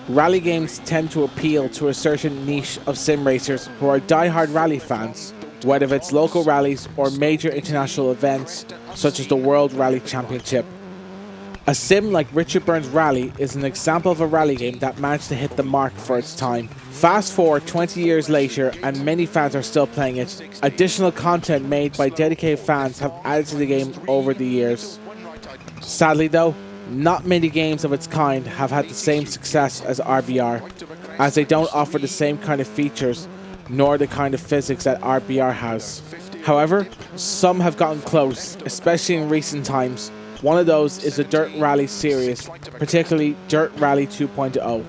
Rally games tend to appeal to a certain niche of sim racers who are die-hard rally fans, whether it's local rallies or major international events such as the World Rally Championship. A sim like Richard Burns Rally is an example of a rally game that managed to hit the mark for its time. Fast forward 20 years later and many fans are still playing it. Additional content made by dedicated fans have added to the game over the years. Sadly though, not many games of its kind have had the same success as RBR, as they don't offer the same kind of features nor the kind of physics that RBR has. However, some have gotten close, especially in recent times. One of those is the Dirt Rally series, particularly Dirt Rally 2.0.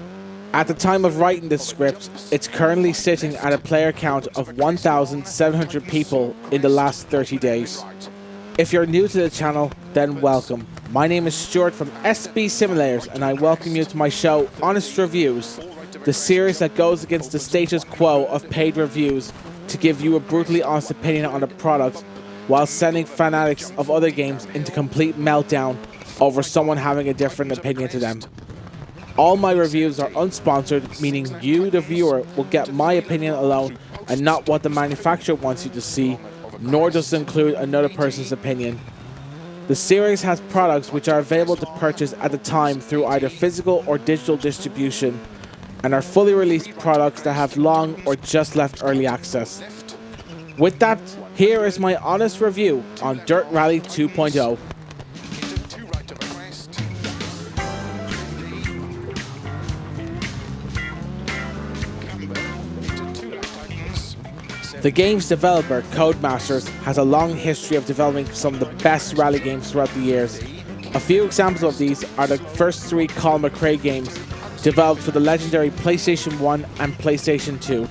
At the time of writing this script, it's currently sitting at a player count of 1,700 people in the last 30 days. If you're new to the channel, then welcome. My name is Stuart from SB Simulators and I welcome you to my show Honest Reviews, the series that goes against the status quo of paid reviews to give you a brutally honest opinion on a product while sending fanatics of other games into complete meltdown over someone having a different opinion to them. All my reviews are unsponsored, meaning you, the viewer, will get my opinion alone and not what the manufacturer wants you to see, nor does it include another person's opinion. The series has products which are available to purchase at the time through either physical or digital distribution, and are fully released products that have long or just left early access. With that, here is my honest review on Dirt Rally 2.0. The game's developer, Codemasters, has a long history of developing some of the best rally games throughout the years. A few examples of these are the first three Colin McRae games, developed for the legendary PlayStation 1 and PlayStation 2.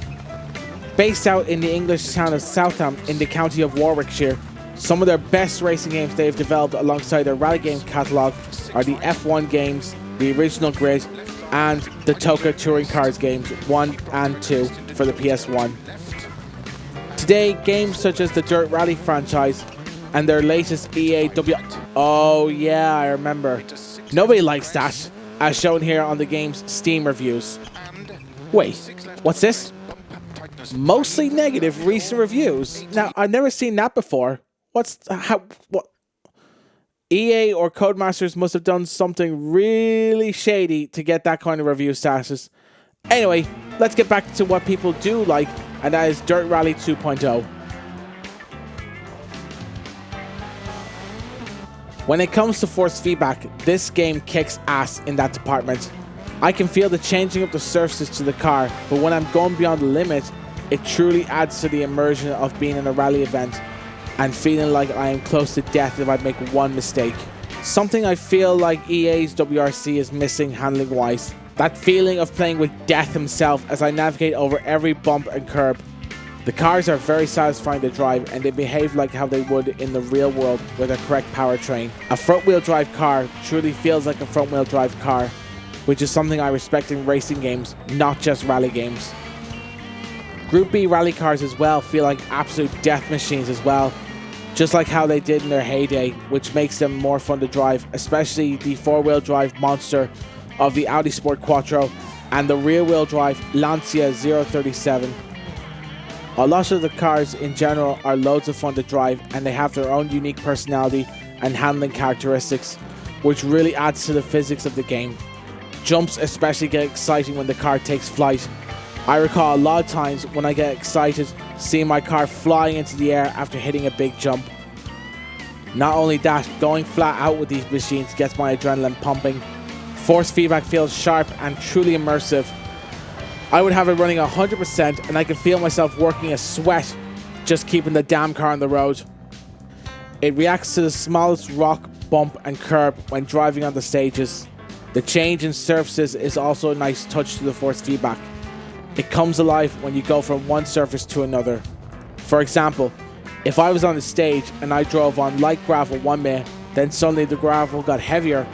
Based out in the English town of Southam in the county of Warwickshire, some of their best racing games they've developed alongside their rally game catalogue are the F1 games, the original Grid, and the Toka Touring Cars games 1 and 2 for the PS1. Today, games such as the Dirt Rally franchise and their latest EA'S Oh yeah, I remember. Nobody likes that, as shown here on the game's Steam reviews. Wait, what's this? Mostly negative recent reviews. Now, I've never seen that before. What? EA or Codemasters must have done something really shady to get that kind of review status. Anyway, let's get back to what people do like, and that is Dirt Rally 2.0. When it comes to force feedback, this game kicks ass in that department. I can feel the changing of the surfaces to the car, but when I'm going beyond the limit, it truly adds to the immersion of being in a rally event and feeling like I am close to death if I make one mistake. Something I feel like EA'S WRC is missing handling wise. That feeling of playing with death himself as I navigate over every bump and curb. The cars are very satisfying to drive and they behave like how they would in the real world with a correct powertrain. A front wheel drive car truly feels like a front wheel drive car, which is something I respect in racing games, not just rally games. Group B rally cars as well feel like absolute death machines as well, just like how they did in their heyday, which makes them more fun to drive, especially the four-wheel drive monster of the Audi Sport Quattro and the rear-wheel drive Lancia 037. A lot of the cars in general are loads of fun to drive and they have their own unique personality and handling characteristics, which really adds to the physics of the game. Jumps especially get exciting when the car takes flight. I recall a lot of times when I get excited seeing my car flying into the air after hitting a big jump. Not only that, going flat out with these machines gets my adrenaline pumping. Force feedback feels sharp and truly immersive. I would have it running 100% and I can feel myself working a sweat just keeping the damn car on the road. It reacts to the smallest rock, bump and curb when driving on the stages. The change in surfaces is also a nice touch to the force feedback. It comes alive when you go from one surface to another. For example, if I was on the stage and I drove on light gravel 1 minute, then suddenly the gravel got heavier,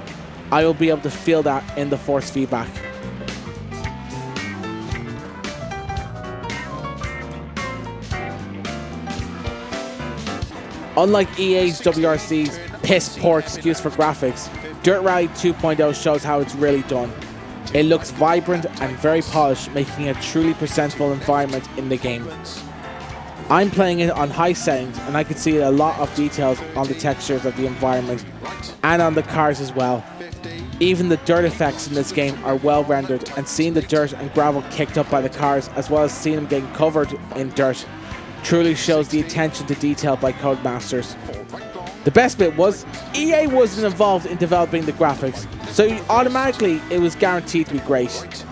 I will be able to feel that in the force feedback. Unlike EA'S WRC's piss poor excuse for graphics, Dirt Rally 2.0 shows how it's really done. It looks vibrant and very polished, making it a truly presentable environment in the game. I'm playing it on high settings and I can see a lot of details on the textures of the environment and on the cars as well. Even the dirt effects in this game are well rendered, and seeing the dirt and gravel kicked up by the cars as well as seeing them getting covered in dirt truly shows the attention to detail by Codemasters. The best bit was EA wasn't involved in developing the graphics, so automatically it was guaranteed to be great.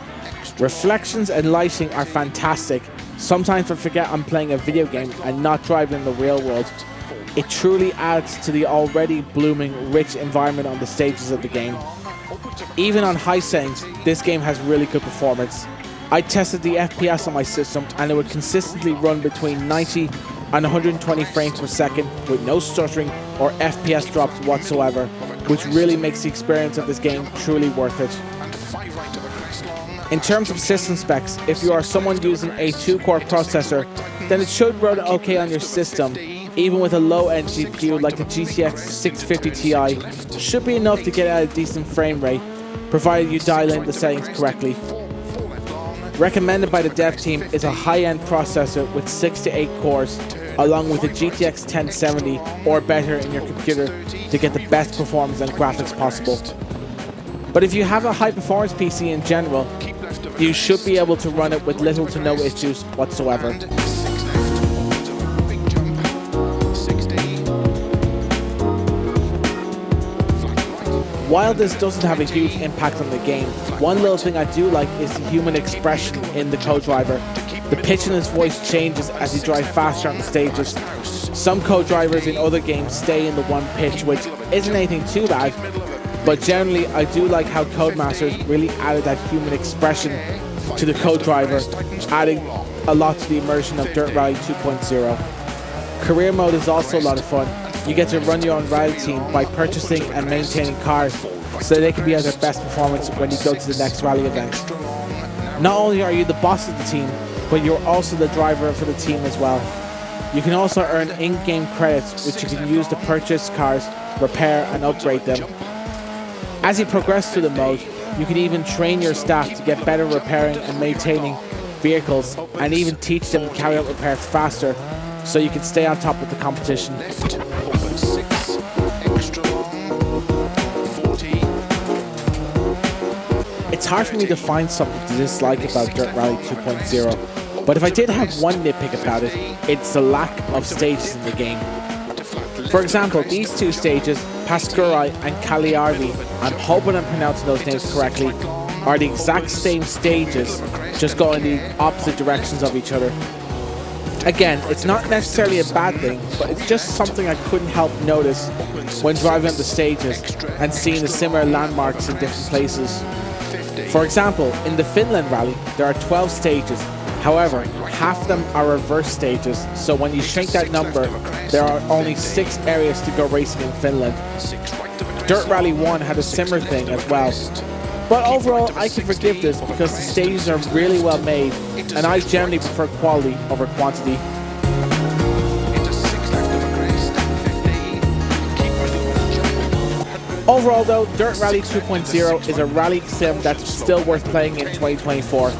Reflections and lighting are fantastic. Sometimes I forget I'm playing a video game and not driving in the real world. It truly adds to the already blooming, rich environment on the stages of the game. Even on high settings, this game has really good performance. I tested the FPS on my system and it would consistently run between 90 and 120 frames per second with no stuttering or FPS drops whatsoever, which really makes the experience of this game truly worth it. In terms of system specs, if you are someone using a 2-core processor, then it should run okay on your system. Even with a low-end GPU like the GTX 650 Ti, should be enough to get at a decent frame rate, provided you dial in the settings correctly. Recommended by the dev team is a high-end processor with 6 to 8 cores, along with a GTX 1070 or better in your computer to get the best performance and graphics possible. But if you have a high-performance PC in general, you should be able to run it with little to no issues whatsoever. While this doesn't have a huge impact on the game, one little thing I do like is the human expression in the co-driver. The pitch in his voice changes as you drive faster on the stages. Some co-drivers in other games stay in the one pitch, which isn't anything too bad, but generally I do like how Codemasters really added that human expression to the co-driver, adding a lot to the immersion of Dirt Rally 2.0. Career mode is also a lot of fun. You get to run your own rally team by purchasing and maintaining cars so they can be at their best performance when you go to the next rally event. Not only are you the boss of the team, but you're also the driver for the team as well. You can also earn in-game credits which you can use to purchase cars, repair and upgrade them. As you progress through the mode, you can even train your staff to get better repairing and maintaining vehicles, and even teach them to carry out repairs faster so you can stay on top of the competition. It's hard for me to find something to dislike about Dirt Rally 2.0, but if I did have one nitpick about it, it's the lack of stages in the game. For example, these two stages, Pascurai and Cagliari, I'm hoping I'm pronouncing those names correctly, are the exact same stages, just going in the opposite directions of each other. Again, it's not necessarily a bad thing, but it's just something I couldn't help notice when driving on the stages and seeing the similar landmarks in different places. For example, in the Finland rally, there are 12 stages. However, half of them are reverse stages, so when you shrink that number, there are only 6 areas to go racing in Finland. Dirt Rally 1 had a similar thing as well. But overall, I can forgive this because the stages are really well made, and I generally prefer quality over quantity. Overall though, Dirt Rally 2.0 is a rally sim that's still worth playing in 2024.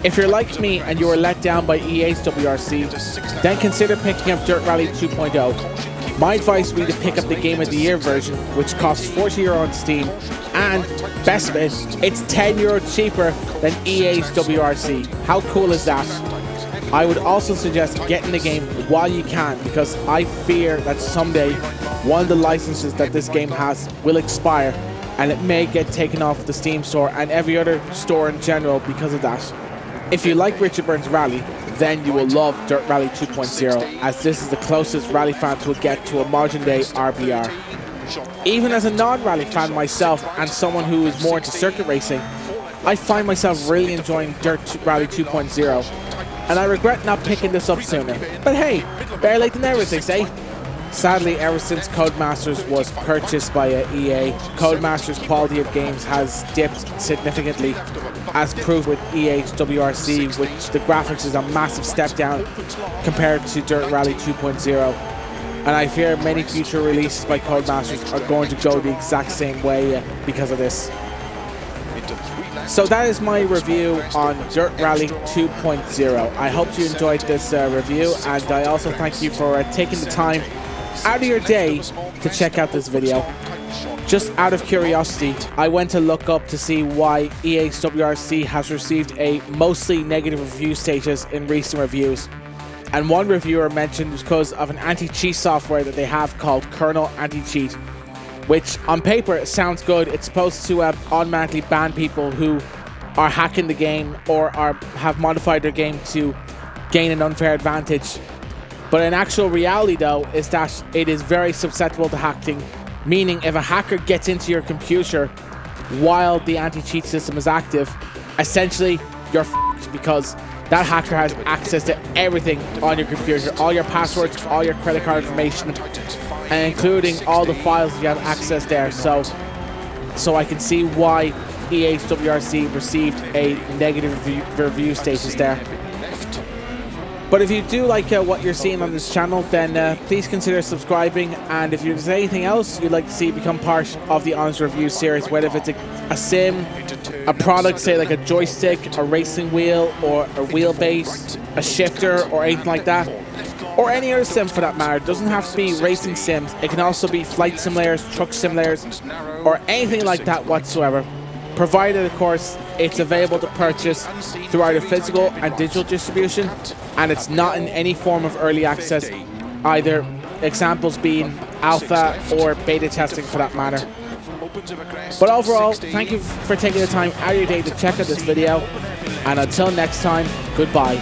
If you're like me and you were let down by EA'S WRC, then consider picking up Dirt Rally 2.0. My advice would be to pick up the Game of the Year version, which costs €40 on Steam, and, best of it, it's €10 cheaper than EA'S WRC. How cool is that? I would also suggest getting the game while you can, because I fear that someday one of the licenses that this game has will expire, and it may get taken off the Steam store and every other store in general because of that. If you like Richard Burns Rally, then you will love Dirt Rally 2.0, as this is the closest rally fans will get to a modern day RBR. Even as a non-rally fan myself and someone who is more into circuit racing, I find myself really enjoying Dirt Rally 2.0, and I regret not picking this up sooner. But hey, better late than never, as they say. Sadly, ever since Codemasters was purchased by EA, Codemasters' quality of games has dipped significantly, as proved with EA'S WRC, which the graphics is a massive step down compared to Dirt Rally 2.0. And I fear many future releases by Codemasters are going to go the exact same way because of this. So that is my review on Dirt Rally 2.0. I hope you enjoyed this review, and I also thank you for taking the time out of your day to check out this video. Just out of curiosity, I went to look up to see why EA'S WRC has received a mostly negative review status in recent reviews. And one reviewer mentioned because of an anti-cheat software that they have called Kernel Anti-Cheat, which on paper sounds good. It's supposed to automatically ban people who are hacking the game or have modified their game to gain an unfair advantage. But in actual reality though, is that it is very susceptible to hacking, meaning if a hacker gets into your computer while the anti-cheat system is active, essentially you're f***ed, because that hacker has access to everything on your computer, all your passwords, all your credit card information, and including all the files you have access there. So I can see why EA'S WRC received a negative review status there. But if you do like what you're seeing on this channel, then please consider subscribing. And if there's anything else you'd like to see become part of the Honest Review series, whether if it's a sim, a product, say like a joystick, a racing wheel, or a wheelbase, a shifter, or anything like that, or any other sim for that matter. It doesn't have to be racing sims. It can also be flight simulators, truck simulators, or anything like that whatsoever. Provided, of course, it's available to purchase through either physical and digital distribution, and it's not in any form of early access either, examples being alpha or beta testing for that matter. But overall, thank you for taking the time out of your day to check out this video, and until next time, goodbye.